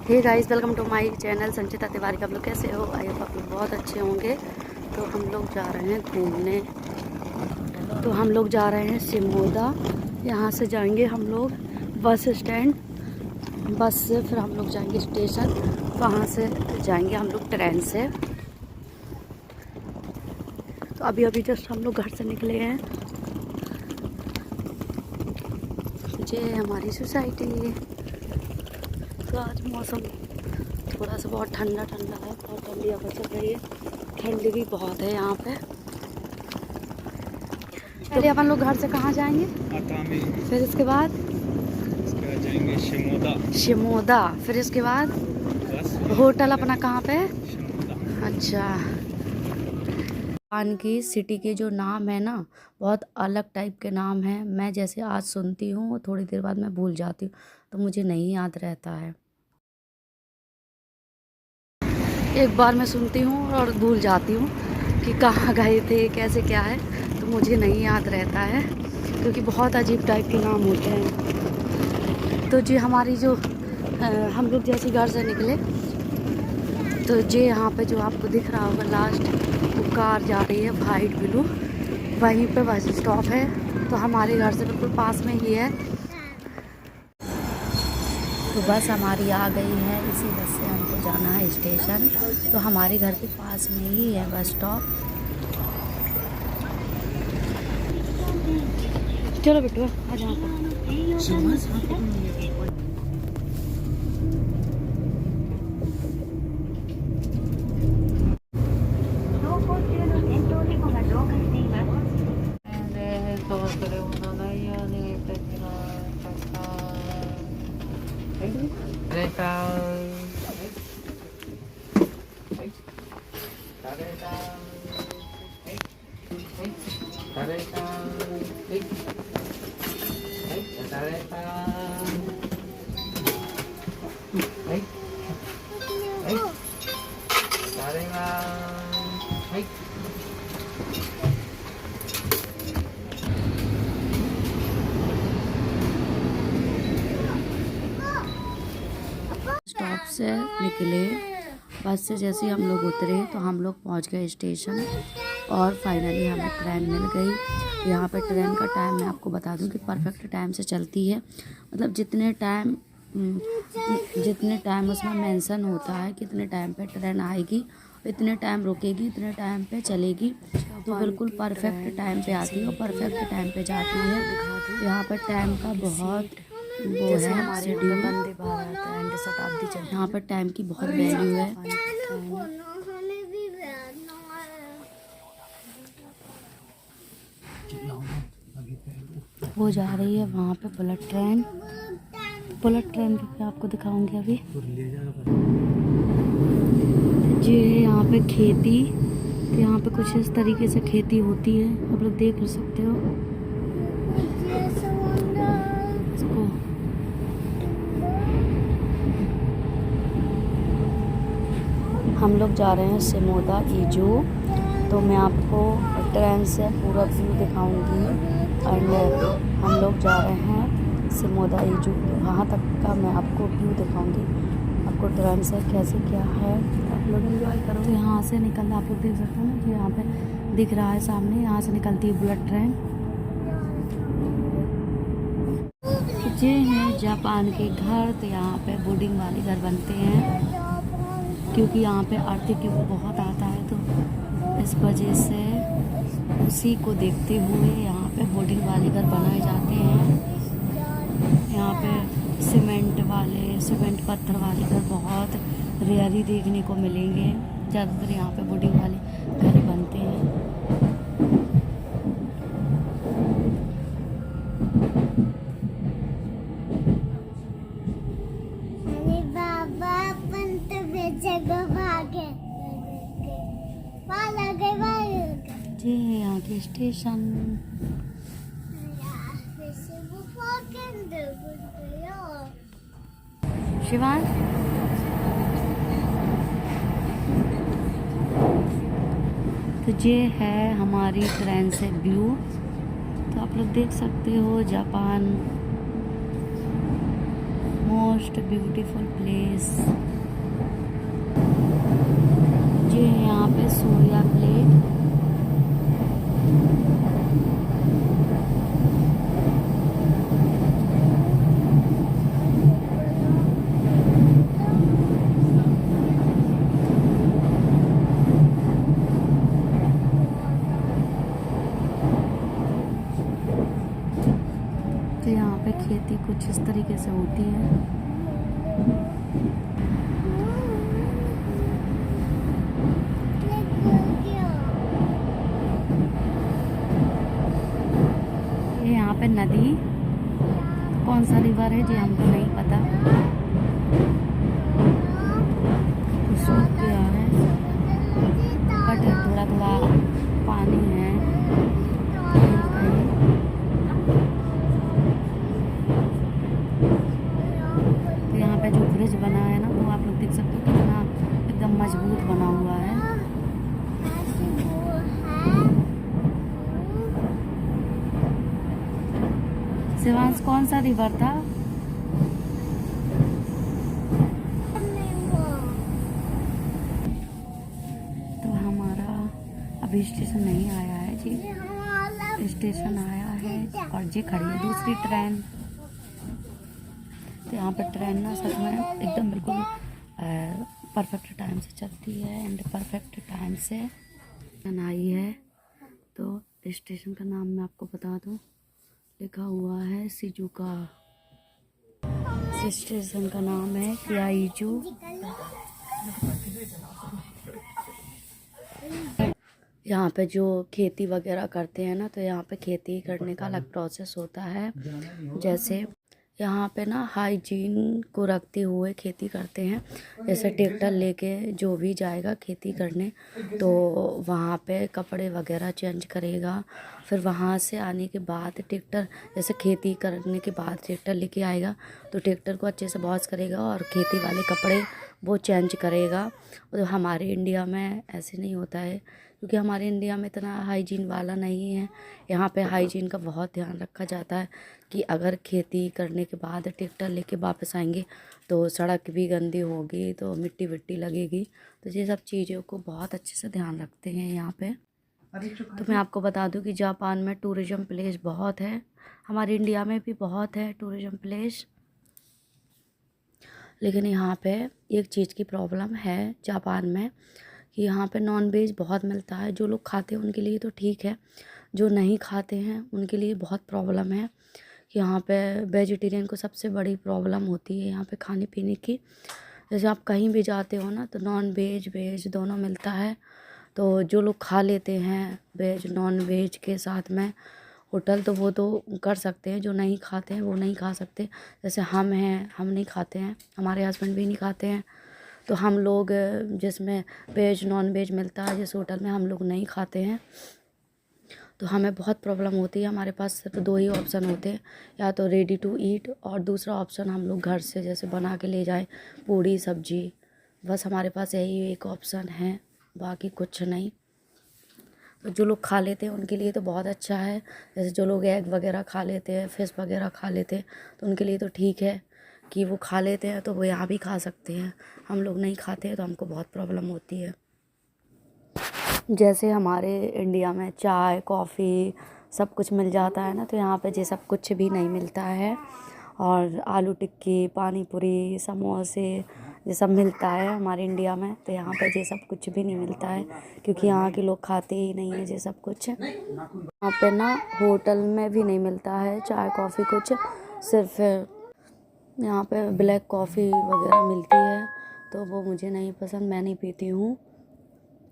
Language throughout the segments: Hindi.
Hey guys, welcome to my channel Sanchita Tiwari. आप लोग कैसे हो? आई होप आप लोग बहुत अच्छे होंगे। तो हम लोग जा रहे हैं घूमने। तो हम लोग जा रहे हैं सिमोदा। यहाँ से जाएंगे हम लोग बस स्टैंड। बस से फिर हम लोग जाएंगे स्टेशन। वहाँ से जाएंगे हम लोग ट्रेन से। तो अभी अभी जस्ट हम लोग घर से निकले हैं। ये हमारी सोसाइटी। तो आज मौसम थोड़ा सा बहुत ठंडा ठंडा है, बहुत ठंडी हवा चल रही है। ठंडी भी बहुत है यहाँ पे। पहले अपन लोग घर से कहाँ जाएंगे? अटामी। फिर इसके बाद जाएंगे शिमोदा। शिमोदा। फिर इसके बाद बस होटल अपना कहाँ पे? शिमोदा। अच्छा। जापान की सिटी के जो नाम है ना, बहुत अलग टाइप के नाम हैं। मैं जैसे आज सुनती हूँ, थोड़ी देर बाद मैं भूल जाती हूँ, तो मुझे नहीं याद रहता है। एक बार मैं सुनती हूँ और भूल जाती हूँ कि कहाँ गए थे, कैसे क्या है, तो मुझे नहीं याद रहता है, क्योंकि बहुत अजीब टाइप के नाम होते हैं। तो जी हमारी जो हम लोग जैसे घर से निकले, तो जे यहाँ पे जो आपको दिख रहा होगा लास्ट, वो कार जा रही है वाइट ब्लू। वहीं पे बस स्टॉप है। तो हमारे घर से बिल्कुल पास में ही है। तो बस हमारी आ गई है। इसी बस से हमको जाना है स्टेशन। तो हमारे घर के पास में ही है बस स्टॉप। चलो बेटू, आ जाओ। स्टॉप से निकले, बस से जैसे ही हम लोग उतरे तो हम लोग पहुंच गए स्टेशन। और फाइनली हमें ट्रेन मिल गई। यहाँ पे ट्रेन का टाइम मैं आपको बता दूं कि परफेक्ट टाइम से चलती है। मतलब जितने टाइम उसमें मेंशन होता है कितने टाइम पे ट्रेन आएगी, इतने टाइम रुकेगी, इतने टाइम पे चलेगी। तो बिल्कुल परफेक्ट टाइम पे आती है और परफेक्ट टाइम पे जाती है। यहाँ पर टाइम का बहुत वो है शेड्यूल। यहाँ पर टाइम की बहुत वैल्यू है। वो जा रही है वहाँ पे बुलेट ट्रेन। बुलेट ट्रेन भी आपको दिखाऊंगी अभी। ये है यहाँ पे खेती। तो यहाँ पे कुछ इस तरीके से खेती होती है, आप लोग देख सकते हो इसको। हम लोग जा रहे हैं सिमोदा ईजू। तो मैं आपको ट्रेन से पूरा व्यू दिखाऊंगी। एंड हम लोग जा रहे हैं सिमोदा ईजू, वहाँ तक का मैं आपको व्यू दिखाऊंगी। आपको ट्रेन से कैसे क्या है आप लोग एंजॉय करो। यहाँ से निकलना आप लोग देख सकते हो ना, कि यहाँ पे दिख रहा है सामने, यहाँ से निकलती है बुलेट ट्रेन। ये हैं जापान के घर। तो यहाँ पे बोर्डिंग वाले घर बनते हैं, क्योंकि यहाँ पे आर्थिक बहुत आता है, तो इस वजह से उसी को देखते हुए यहाँ पे बोर्डिंग वाले घर बनाए जाते हैं। यहाँ पे सीमेंट पत्थर वाले घर बहुत रेयर ही देखने को मिलेंगे। ज़्यादातर यहाँ पे बोर्डिंग वाले घर बनते हैं। ये है यहाँ के स्टेशन। शिवान, तो ये है हमारी ट्रेन से व्यू। तो आप लोग देख सकते हो Japan most most beautiful place. ये है यहाँ पे सूर्या प्लेट। तो यहाँ पे खेती कुछ इस तरीके से होती है। ये यहाँ पे नदी, कौन सा रिवर है जी हमको नहीं पता, सूख गया है बट थोड़ा थोड़ा पानी है कहीं कहीं। तो यहाँ पे जो ब्रिज बना है ना, वो आप लोग देख सकते हो कितना एकदम मजबूत बना हुआ है। शिवांश, कौन सा रिवर था? तो हमारा अभी स्टेशन नहीं आया है जी, स्टेशन आया है और जी खड़ी है दूसरी ट्रेन। तो यहाँ पर ट्रेन ना सच में एकदम बिल्कुल परफेक्ट टाइम से चलती है एंड परफेक्ट टाइम से आई है। तो स्टेशन का नाम मैं आपको बता दूँ, लिखा हुआ है शिजुका। स्टेशन का नाम है क्याइजू। यहाँ पे जो खेती वगैरह करते हैं ना, तो यहाँ पे खेती करने का अलग प्रोसेस होता है। जैसे यहाँ पे ना हाइजीन को रखते हुए खेती करते हैं। जैसे ट्रैक्टर लेके जो भी जाएगा खेती करने, तो वहाँ पे कपड़े वगैरह चेंज करेगा। फिर वहाँ से आने के बाद ट्रैक्टर, जैसे खेती करने के बाद ट्रैक्टर लेके आएगा, तो ट्रैक्टर को अच्छे से वॉश करेगा और खेती वाले कपड़े वो चेंज करेगा। और हमारे इंडिया में ऐसे नहीं होता है, क्योंकि हमारे इंडिया में इतना हाइजीन वाला नहीं है। यहाँ पे हाइजीन का बहुत ध्यान रखा जाता है कि अगर खेती करने के बाद ट्रैक्टर लेके वापस आएंगे तो सड़क भी गंदी होगी, तो मिट्टी विट्टी लगेगी। तो ये सब चीज़ों को बहुत अच्छे से ध्यान रखते हैं यहाँ पे। तो मैं आपको बता दूं कि जापान में टूरिज़्म प्लेस बहुत है, हमारे इंडिया में भी बहुत है टूरिज़्म प्लेस। लेकिन यहाँ पे एक चीज़ की प्रॉब्लम है जापान में कि यहाँ पे नॉन वेज बहुत मिलता है। जो लोग खाते हैं उनके लिए तो ठीक है, जो नहीं खाते हैं उनके लिए बहुत प्रॉब्लम है। कि यहाँ पे वेजिटेरियन को सबसे बड़ी प्रॉब्लम होती है यहाँ पे खाने पीने की। जैसे आप कहीं भी जाते हो ना, तो नॉन वेज वेज दोनों मिलता है। तो जो लोग खा लेते हैं वेज नॉन वेज के साथ में होटल, तो वो तो कर सकते हैं। जो नहीं खाते हैं वो नहीं खा सकते। जैसे हम हैं, हम नहीं खाते हैं, हमारे हस्बैंड भी नहीं खाते हैं। तो हम लोग जिसमें वेज नॉन वेज मिलता है जिस होटल में, हम लोग नहीं खाते हैं। तो हमें बहुत प्रॉब्लम होती है। हमारे पास सिर्फ दो ही ऑप्शन होते हैं, या तो रेडी टू ईट, और दूसरा ऑप्शन हम लोग घर से जैसे बना के ले जाएं, पूड़ी सब्जी। बस हमारे पास यही एक ऑप्शन है, बाकी कुछ नहीं। तो जो लोग खा लेते हैं उनके लिए तो बहुत अच्छा है। जैसे जो लोग एग वगैरह खा लेते हैं, फिश वगैरह खा लेते हैं, तो उनके लिए तो ठीक है कि वो खा लेते हैं, तो वो यहाँ भी खा सकते हैं। हम लोग नहीं खाते हैं तो हमको बहुत प्रॉब्लम होती है। जैसे हमारे इंडिया में चाय कॉफ़ी सब कुछ मिल जाता है ना, तो यहाँ पे ये सब कुछ भी नहीं मिलता है। और आलू टिक्की, पानी पूरी, समोसे ये सब मिलता है हमारे इंडिया में। तो यहाँ पे ये सब कुछ भी नहीं मिलता है, क्योंकि यहाँ के लोग खाते ही नहीं है ये सब कुछ। यहाँ पे ना होटल में भी नहीं मिलता है चाय कॉफ़ी कुछ, सिर्फ यहाँ पे ब्लैक कॉफ़ी वगैरह मिलती है। तो वो मुझे नहीं पसंद, मैं नहीं पीती हूँ।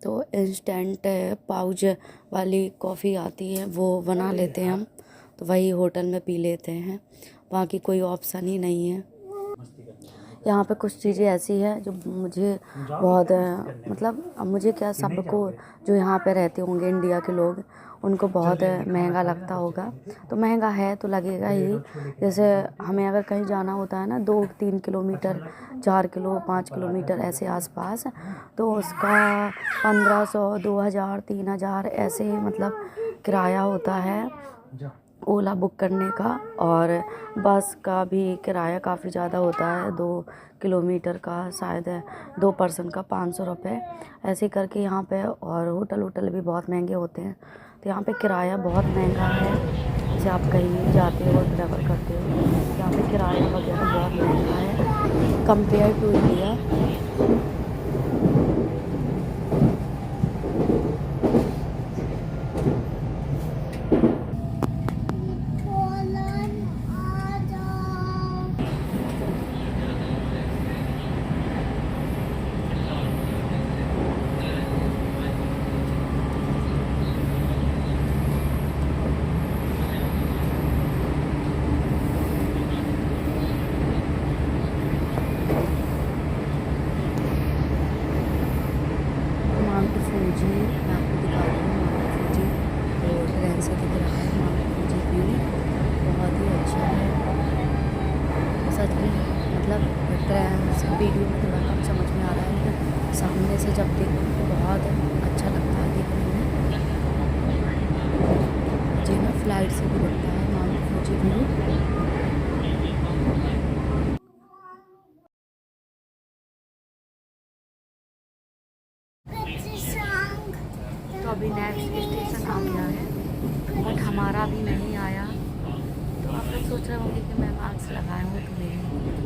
तो इंस्टेंट पाउच वाली कॉफ़ी आती है वो बना लेते हैं हम, तो वही होटल में पी लेते हैं। बाकी कोई ऑप्शन ही नहीं है। यहाँ पे कुछ चीज़ें ऐसी है जो मुझे बहुत मतलब मुझे क्या, सबको जो यहाँ पे रहते होंगे इंडिया के लोग, उनको बहुत महंगा लगता होगा। तो महंगा है तो लगेगा ही। जैसे हमें अगर कहीं जाना होता है ना 2-3 किलोमीटर, 4 किलो 5 किलोमीटर ऐसे आसपास, तो उसका 1500, 2000, 3000 ऐसे मतलब किराया होता है। ओला बुक करने का। और बस का भी किराया काफ़ी ज़्यादा होता है, 2 किलोमीटर का शायद है, 2 पर्सन का 500 रुपये ऐसे करके यहाँ पे। और होटल भी बहुत महंगे होते हैं, तो यहाँ पे किराया बहुत महंगा है। जैसे आप कहीं जाते हो, ट्रैवल करते हो, यहाँ पे किराया वगैरह बहुत महंगा है compare to India. Mount Fuji मैं आपको दिखा रही हूँ। माउंट फूजी तो ट्रेन से दिख रहा है। माउंट फूजी व्यू बहुत ही अच्छा है सच में। मतलब ट्रेन से वीडियो में थोड़ा कम समझ में आ रहा है, लेकिन सामने से जब देखो तो बहुत अच्छा लगता है देखने में। जी ना, फ्लाइट से भी लगता है माउंट फूजी व्यू। तो अभी नेक्स्ट स्टेशन आ गया है, बट हमारा भी नहीं आया। तो आप लोग सोच रहे होंगे कि मैं मास्क लगाया हूँ, तो मेरी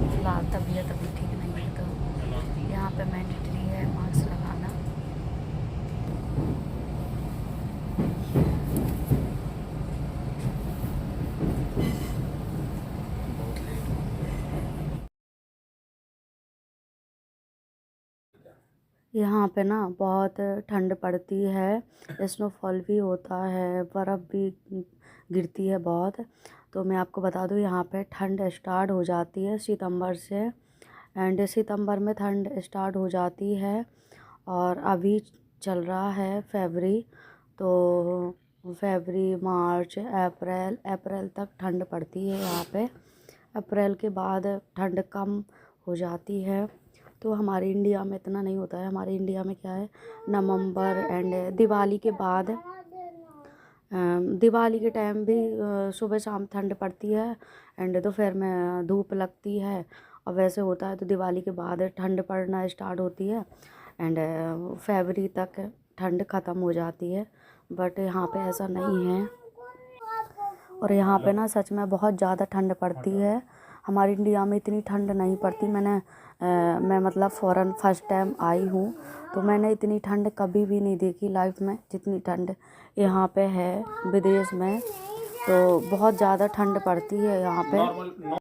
फिलहाल तबीयत अभी ठीक नहीं है, तो यहाँ पे मैंडेटरी है मास्क लगाना। यहाँ पे ना बहुत ठंड पड़ती है, स्नोफॉल भी होता है, बर्फ़ भी गिरती है बहुत। तो मैं आपको बता दूँ, यहाँ पे ठंड स्टार्ट हो जाती है सितंबर से, एंड सितंबर में ठंड स्टार्ट हो जाती है। और अभी चल रहा है फरवरी, तो फरवरी, मार्च, अप्रैल तक ठंड पड़ती है यहाँ पे। अप्रैल के बाद ठंड कम हो जाती है। तो हमारे इंडिया में इतना नहीं होता है। हमारे इंडिया में क्या है, नवंबर एंड दिवाली के बाद, दिवाली के टाइम भी सुबह शाम ठंड पड़ती है, एंड दोपहर में धूप लगती है। और वैसे होता है तो दिवाली के बाद ठंड पड़ना स्टार्ट होती है, एंड फरवरी तक ठंड ख़त्म हो जाती है। बट यहाँ पे ऐसा नहीं है। और यहाँ पे ना सच में बहुत ज़्यादा ठंड पड़ती है। हमारे इंडिया में इतनी ठंड नहीं पड़ती। मैं मतलब फ़ॉरेन फर्स्ट टाइम आई हूँ, तो मैंने इतनी ठंड कभी भी नहीं देखी लाइफ में जितनी ठंड यहाँ पे है विदेश में। तो बहुत ज़्यादा ठंड पड़ती है यहाँ पे।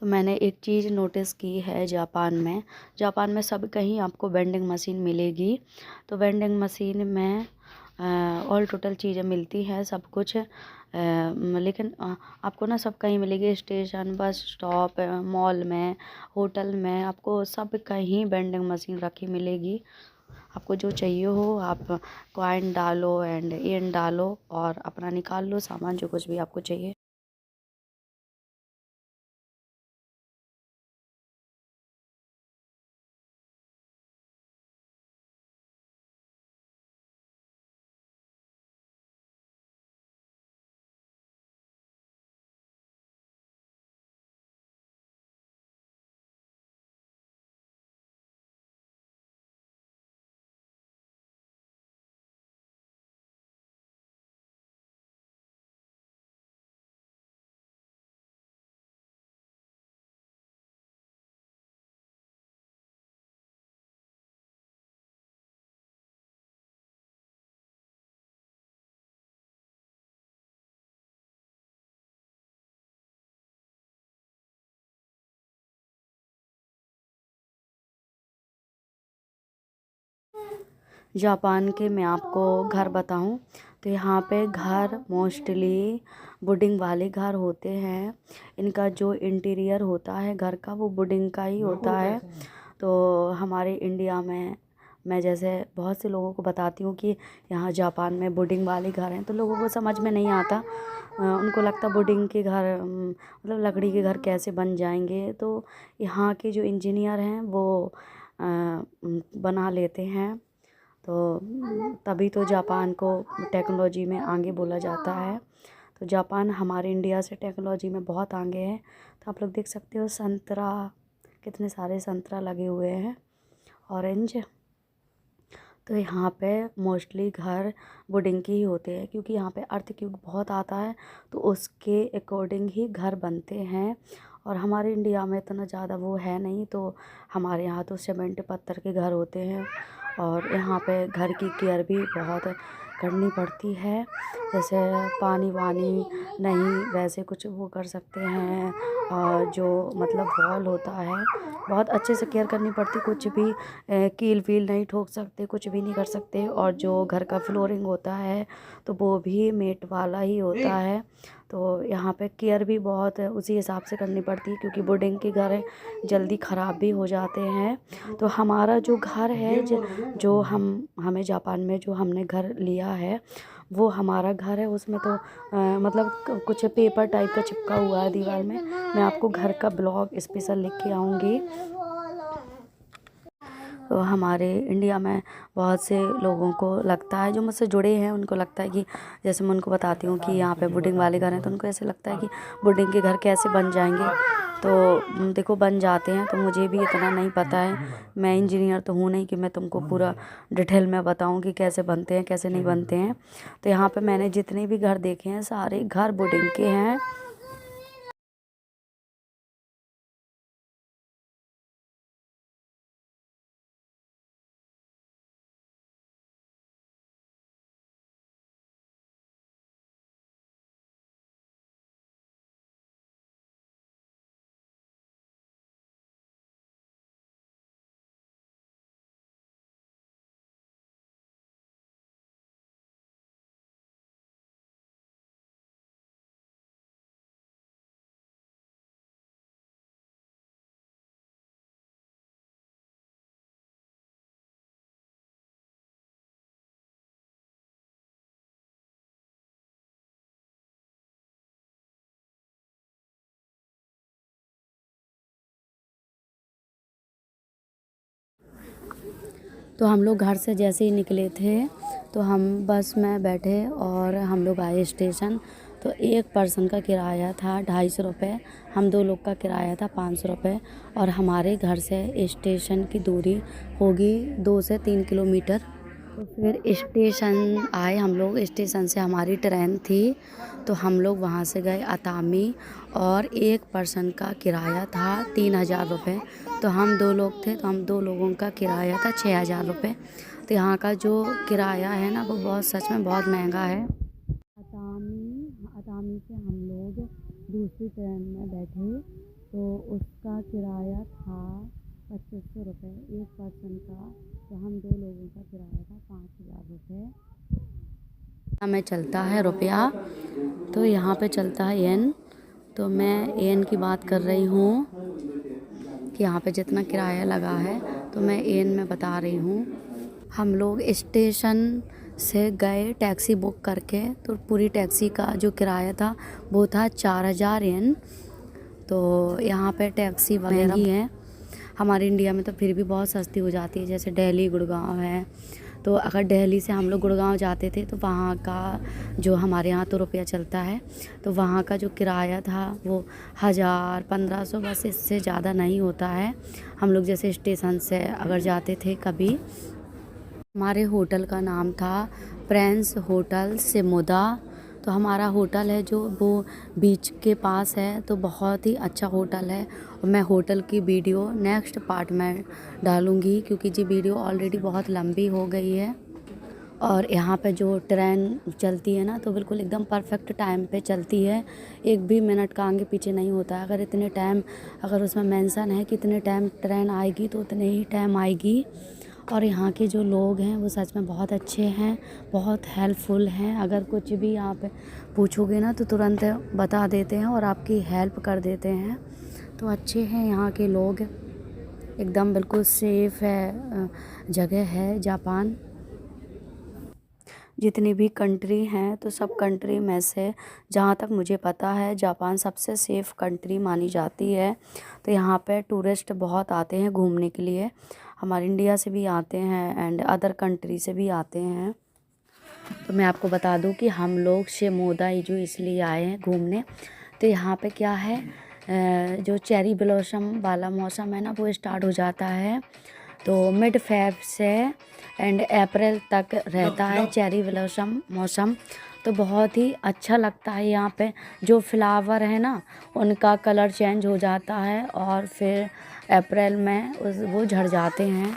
तो मैंने एक चीज़ नोटिस की है जापान में सब कहीं आपको वेंडिंग मशीन मिलेगी। तो वेंडिंग मशीन में ऑल टोटल चीज़ें मिलती हैं, सब कुछ। लेकिन आपको ना सब कहीं मिलेगी, स्टेशन, बस स्टॉप, मॉल में, होटल में, आपको सब कहीं वेंडिंग मशीन रखी मिलेगी। आपको जो चाहिए हो आप कॉइन डालो एंड इन डालो और अपना निकाल लो सामान, जो कुछ भी आपको चाहिए। जापान के मैं आपको घर बताऊं, तो यहाँ पे घर मोस्टली वुडिंग वाले घर होते हैं। इनका जो इंटीरियर होता है घर का, वो वुडिंग का ही होता है। तो हमारे इंडिया में मैं जैसे बहुत से लोगों को बताती हूँ कि यहाँ जापान में वुडिंग वाले घर हैं, तो लोगों को समझ में नहीं आता। उनको लगता वुडिंग के घर मतलब लकड़ी के घर कैसे बन जाएंगे। तो यहाँ के जो इंजीनियर हैं वो बना लेते हैं। तो तभी तो जापान को टेक्नोलॉजी में आगे बोला जाता है। तो जापान हमारे इंडिया से टेक्नोलॉजी में बहुत आगे है। तो आप लोग देख सकते हो संतरा, कितने सारे संतरा लगे हुए हैं, ऑरेंज। तो यहाँ पे मोस्टली घर वुडिंग की ही होते हैं, क्योंकि यहाँ पे अर्थक्वेक बहुत आता है तो उसके अकॉर्डिंग ही घर बनते हैं। और हमारे इंडिया में इतना ज़्यादा वो है नहीं, तो हमारे यहाँ तो सीमेंट पत्थर के घर होते हैं। और यहाँ पे घर की केयर भी बहुत करनी पड़ती है, जैसे पानी वानी नहीं वैसे कुछ वो कर सकते हैं। और जो मतलब वॉल होता है बहुत अच्छे से केयर करनी पड़ती, कुछ भी कील वील नहीं ठोक सकते, कुछ भी नहीं कर सकते। और जो घर का फ्लोरिंग होता है तो वो भी मेट वाला ही होता है। तो यहाँ पे केयर भी बहुत उसी हिसाब से करनी पड़ती है, क्योंकि वुडिंग के घर जल्दी ख़राब भी हो जाते हैं। तो हमारा जो घर है जो हमें जापान में जो हमने घर लिया है वो हमारा घर है, उसमें तो मतलब कुछ पेपर टाइप का चिपका हुआ है दीवार में। मैं आपको घर का ब्लॉग स्पेशल लिख के आऊँगी। तो हमारे इंडिया में बहुत से लोगों को लगता है, जो मुझसे जुड़े हैं उनको लगता है कि जैसे मैं उनको बताती हूँ कि यहाँ पे वुडिंग वाले घर हैं, तो उनको ऐसे लगता है कि वुडिंग के घर कैसे बन जाएंगे। तो देखो बन जाते हैं। तो मुझे भी इतना नहीं पता है, मैं इंजीनियर तो हूँ नहीं कि मैं तुमको पूरा डिटेल में बताऊँ कि कैसे बनते हैं कैसे नहीं बनते हैं। तो यहाँ पर मैंने जितने भी घर देखे हैं सारे घर वुडिंग के हैं। तो हम लोग घर से जैसे ही निकले थे तो हम बस में बैठे और हम लोग आए स्टेशन। तो एक पर्सन का किराया था 250 रुपये, हम 2 लोग का किराया था 500 रुपये। और हमारे घर से स्टेशन की दूरी होगी 2 से 3 किलोमीटर। तो फिर स्टेशन आए हम लोग, स्टेशन से हमारी ट्रेन थी तो हम लोग वहाँ से गए अतामी। और एक पर्सन का किराया था 3000 रुपये। तो हम 2 लोग थे तो हम 2 लोगों का किराया था 6000 रुपये। तो यहाँ का जो किराया है ना वो बहुत सच में बहुत महंगा है। अतामी से हम लोग दूसरी ट्रेन में बैठे तो उसका किराया था 2500 रुपये एक पर्सन का। तो हम 2 लोगों का किराया था 5000 रुपये। हमें चलता है रुपया, तो यहाँ पे चलता है येन। तो मैं येन की बात कर रही हूँ कि यहाँ पे जितना किराया लगा है तो मैं येन में बता रही हूँ। हम लोग स्टेशन से गए टैक्सी बुक करके, तो पूरी टैक्सी का जो किराया था वो था 4000 येन। तो यहाँ पे टैक्सी महंगी है, हमारे इंडिया में तो फिर भी बहुत सस्ती हो जाती है। जैसे दिल्ली गुड़गांव है, तो अगर दिल्ली से हम लोग गुड़गांव जाते थे तो वहाँ का जो हमारे यहाँ तो रुपया चलता है, तो वहाँ का जो किराया था वो 1000-1500, बस इससे ज़्यादा नहीं होता है। हम लोग जैसे स्टेशन से अगर जाते थे कभी, हमारे होटल का नाम था प्रिंस होटल शिमोदा। तो हमारा होटल है जो वो बीच के पास है, तो बहुत ही अच्छा होटल है। और मैं होटल की वीडियो नेक्स्ट पार्ट में डालूँगी, क्योंकि जी वीडियो ऑलरेडी बहुत लंबी हो गई है। और यहाँ पे जो ट्रेन चलती है ना तो बिल्कुल एकदम परफेक्ट टाइम पे चलती है, एक भी मिनट का आगे पीछे नहीं होता है। अगर इतने टाइम अगर उसमें मेंशन है कि इतने टाइम ट्रेन आएगी तो उतने ही टाइम आएगी। और यहाँ के जो लोग हैं वो सच में बहुत अच्छे हैं, बहुत हेल्पफुल हैं। अगर कुछ भी आप पूछोगे ना तो तुरंत बता देते हैं और आपकी हेल्प कर देते हैं। तो अच्छे हैं यहाँ के लोग, एकदम बिल्कुल सेफ़ है जगह है जापान। जितनी भी कंट्री हैं तो सब कंट्री में से जहाँ तक मुझे पता है जापान सबसे सेफ़ कंट्री मानी जाती है। तो यहाँ पे टूरिस्ट बहुत आते हैं घूमने के लिए, हमारे इंडिया से भी आते हैं एंड अदर कंट्री से भी आते हैं। तो मैं आपको बता दूं कि हम लोग शिमोगा इजू इसलिए आए हैं घूमने। तो यहाँ पे क्या है, जो चेरी ब्लॉसम वाला मौसम है ना वो स्टार्ट हो जाता है। तो मिड फेब से एंड अप्रैल तक रहता है चेरी ब्लॉसम मौसम। तो बहुत ही अच्छा लगता है। यहाँ पे जो फ्लावर है ना उनका कलर चेंज हो जाता है और फिर अप्रैल में वो झड़ जाते हैं।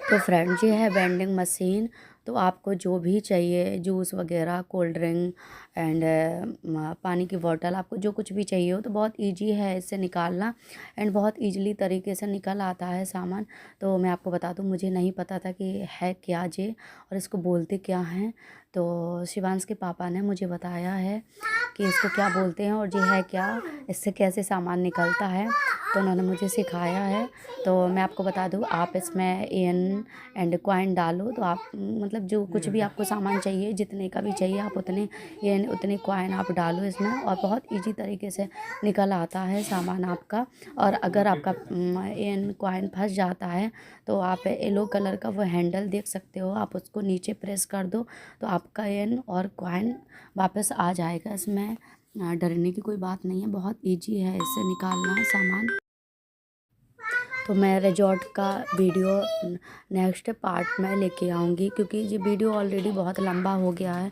तो फ्रेंड्स ये है वेंडिंग मशीन। तो आपको जो भी चाहिए जूस वगैरह कोल्ड ड्रिंक एंड पानी की बॉटल, आपको जो कुछ भी चाहिए हो तो बहुत इजी है इससे निकालना एंड बहुत इजीली तरीके से निकल आता है सामान। तो मैं आपको बता दूं मुझे नहीं पता था कि है क्या जे और इसको बोलते क्या हैं। तो शिवांश के पापा ने मुझे बताया है कि इसको क्या बोलते हैं और ये है क्या, इससे कैसे सामान निकलता है। तो उन्होंने मुझे सिखाया है। तो मैं आपको बता दूं आप इसमें एन एंड कॉइन डालो तो आप मतलब जो कुछ भी आपको सामान चाहिए जितने का भी चाहिए आप उतने एन उतने कॉइन आप डालो इसमें और बहुत इजी तरीके से निकल आता है सामान आपका। और अगर आपका एन कॉइन फंस जाता है तो आप येलो कलर का वो हैंडल देख सकते हो, आप उसको नीचे प्रेस कर दो तो आपका एन और कॉइन वापस आ जाएगा। इसमें डरने की कोई बात नहीं है, बहुत इजी है इससे निकालना है सामान। तो मैं रिजॉर्ट का वीडियो नेक्स्ट पार्ट में लेके आऊँगी क्योंकि ये वीडियो ऑलरेडी बहुत लंबा हो गया है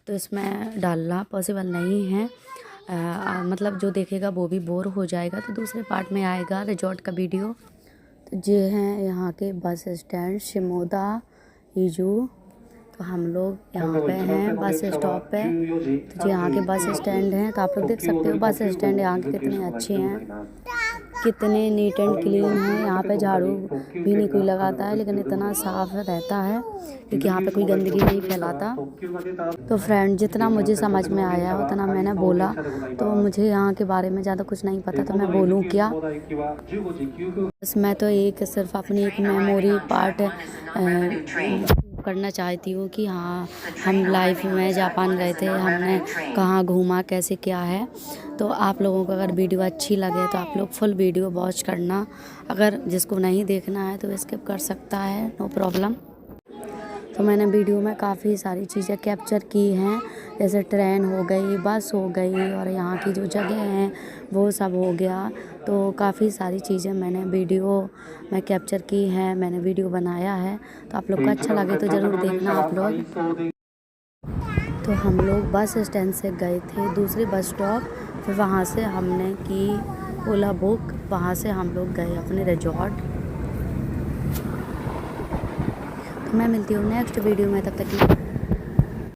तो इसमें डालना पॉसिबल नहीं है। मतलब जो देखेगा वो भी बोर हो जाएगा। तो दूसरे पार्ट में आएगा रिजॉर्ट का वीडियो। तो ये हैं यहाँ के बस स्टैंड शिमोगा इजू। तो हम लोग यहाँ पे हैं बस स्टॉप पे। तो यहाँ के बस स्टैंड हैं तो आप लोग देख सकते हो बस स्टैंड यहाँ के कितने अच्छे हैं, कितने नीट एंड क्लीन है। यहाँ पे झाड़ू भी नहीं कोई लगाता है लेकिन इतना साफ रहता है क्योंकि यहाँ पे कोई गंदगी नहीं फैलाता। तो फ्रेंड जितना मुझे समझ में आया उतना मैंने बोला। तो मुझे यहाँ के बारे में ज़्यादा कुछ नहीं पता तो मैं बोलूँ क्या। बस मैं तो एक सिर्फ अपनी एक मेमोरी पार्ट करना चाहती हूँ कि हाँ हम लाइफ में जापान गए थे, हमने कहाँ घूमा कैसे क्या है। तो आप लोगों को अगर वीडियो अच्छी लगे तो आप लोग फुल वीडियो वॉच करना, अगर जिसको नहीं देखना है तो स्किप कर सकता है, नो प्रॉब्लम। तो मैंने वीडियो में काफ़ी सारी चीज़ें कैप्चर की हैं जैसे ट्रेन हो गई, बस हो गई और यहाँ की जो जगह हैं वो सब हो गया। तो काफ़ी सारी चीज़ें मैंने वीडियो में कैप्चर की हैं, मैंने वीडियो बनाया है। तो आप लोग को अच्छा लगे तो ज़रूर देखना आप लोग। तो हम लोग बस स्टैंड से गए थे दूसरे बस स्टॉप, फिर वहाँ से हमने की ओला बुक, वहाँ से हम लोग गए अपने रिजॉर्ट। तो मैं मिलती हूँ नेक्स्ट वीडियो में, तब तक